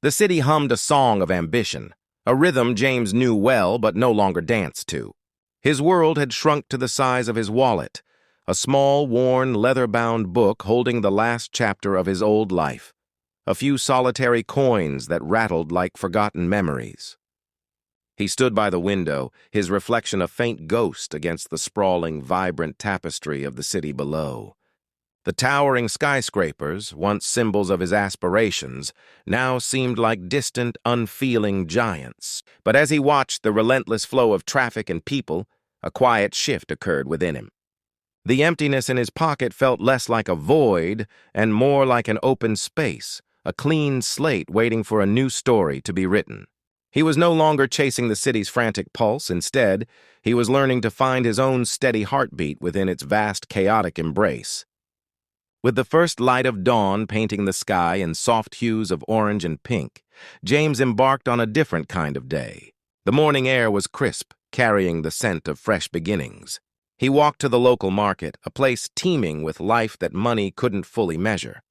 The city hummed a song of ambition, a rhythm James knew well but no longer danced to. His world had shrunk to the size of his wallet, a small, worn, leather-bound book holding the last chapter of his old life, a few solitary coins that rattled like forgotten memories. He stood by the window, his reflection a faint ghost against the sprawling, vibrant tapestry of the city below. The towering skyscrapers, once symbols of his aspirations, now seemed like distant, unfeeling giants. But as he watched the relentless flow of traffic and people, a quiet shift occurred within him. The emptiness in his pocket felt less like a void and more like an open space, a clean slate waiting for a new story to be written. He was no longer chasing the city's frantic pulse. Instead, he was learning to find his own steady heartbeat within its vast, chaotic embrace. With the first light of dawn painting the sky in soft hues of orange and pink, James embarked on a different kind of day. The morning air was crisp, carrying the scent of fresh beginnings. He walked to the local market, a place teeming with life that money couldn't fully measure.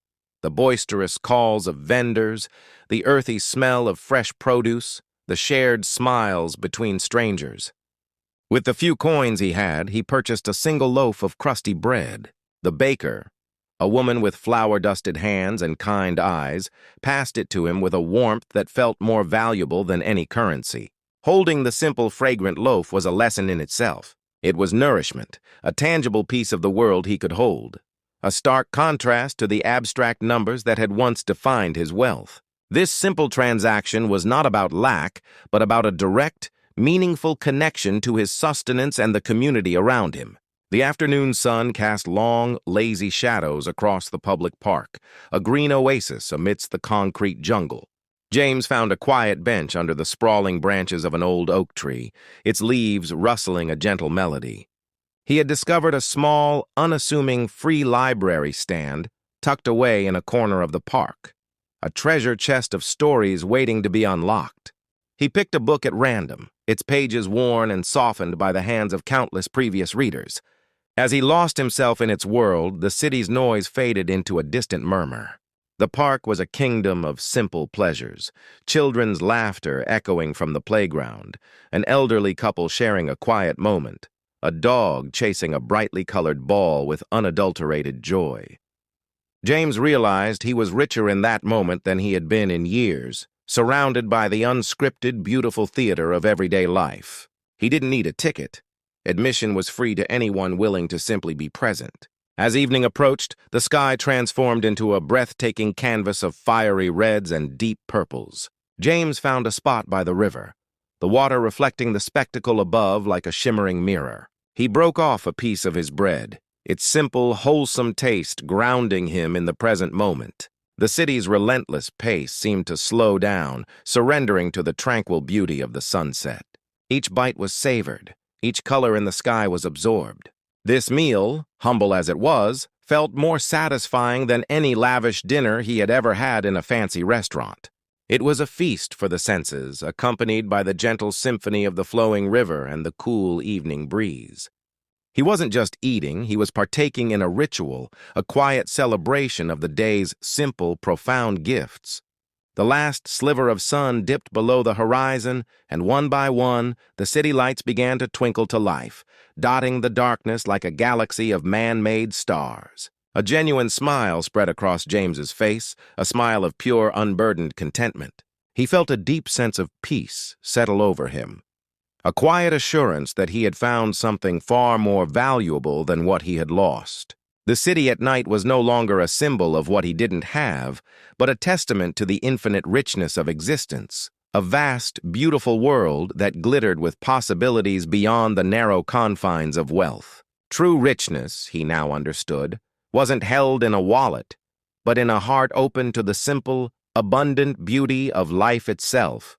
The boisterous calls of vendors, the earthy smell of fresh produce, the shared smiles between strangers. With the few coins he had, he purchased a single loaf of crusty bread. The baker, a woman with flour-dusted hands and kind eyes, passed it to him with a warmth that felt more valuable than any currency. Holding the simple, fragrant loaf was a lesson in itself. It was nourishment, a tangible piece of the world he could hold, a stark contrast to the abstract numbers that had once defined his wealth. This simple transaction was not about lack, but about a direct, meaningful connection to his sustenance and the community around him. The afternoon sun cast long, lazy shadows across the public park, a green oasis amidst the concrete jungle. James found a quiet bench under the sprawling branches of an old oak tree, its leaves rustling a gentle melody. He had discovered a small, unassuming free library stand tucked away in a corner of the park, a treasure chest of stories waiting to be unlocked. He picked a book at random, its pages worn and softened by the hands of countless previous readers. As he lost himself in its world, the city's noise faded into a distant murmur. The park was a kingdom of simple pleasures, children's laughter echoing from the playground, an elderly couple sharing a quiet moment, a dog chasing a brightly colored ball with unadulterated joy. James realized he was richer in that moment than he had been in years, surrounded by the unscripted, beautiful theater of everyday life. He didn't need a ticket. Admission was free to anyone willing to simply be present. As evening approached, the sky transformed into a breathtaking canvas of fiery reds and deep purples. James found a spot by the river, the water reflecting the spectacle above like a shimmering mirror. He broke off a piece of his bread, its simple, wholesome taste grounding him in the present moment. The city's relentless pace seemed to slow down, surrendering to the tranquil beauty of the sunset. Each bite was savored. Each color in the sky was absorbed. This meal, humble as it was, felt more satisfying than any lavish dinner he had ever had in a fancy restaurant. It was a feast for the senses, accompanied by the gentle symphony of the flowing river and the cool evening breeze. He wasn't just eating, he was partaking in a ritual, a quiet celebration of the day's simple, profound gifts. The last sliver of sun dipped below the horizon, and one by one, the city lights began to twinkle to life, dotting the darkness like a galaxy of man-made stars. A genuine smile spread across James's face, a smile of pure, unburdened contentment. He felt a deep sense of peace settle over him, a quiet assurance that he had found something far more valuable than what he had lost. The city at night was no longer a symbol of what he didn't have, but a testament to the infinite richness of existence, a vast, beautiful world that glittered with possibilities beyond the narrow confines of wealth. True richness, he now understood, wasn't held in a wallet, but in a heart open to the simple, abundant beauty of life itself.